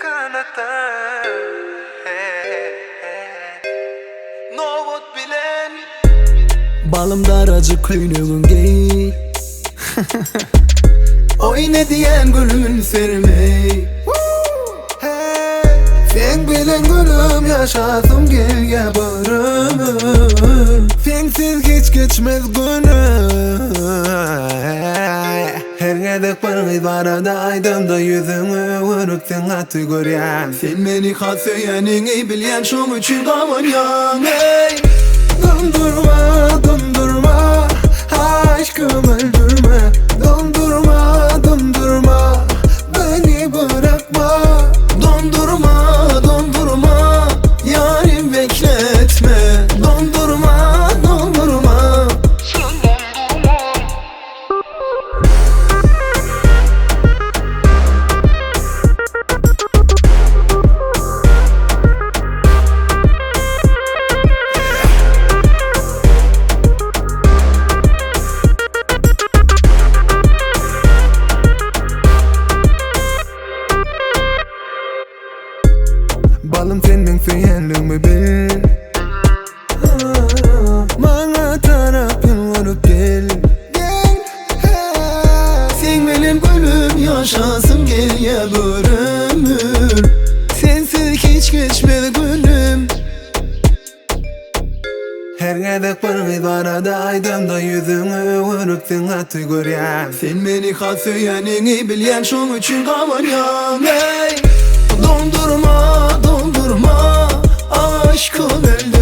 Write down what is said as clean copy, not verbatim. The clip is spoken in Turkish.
kanata Novot bilen Balım daracık kuyruğun gey Oy ne diyen gülün sermey Sen bilen gülüm yaşasım gelge barımı Sensiz hiç geçmez günüm Her gedek bir gıbarada aydımda yüzümü vurup sen atı görýän Sen beni hat söyänini bilýän şoň üçün gamanýan Dondurma, dondurma, aşkım öldürme Dondurma, dondurma, beni bırakma Dondurma, dondurma, yarim bekletme Dondurma, dondurma Balım senin söyänligimi bil Bana tarapyn vurup gel Sen bilen gülüm yaşasım gelýär bir ömür Sensiz hiç geçmez günüm Her gedek bir gıbarada aydımda yüzüňü vurup sen atı görýän Sen beni hat söyänini bilýän şoň üçün gamanýan Dondurma, dondurma, aşkım öldü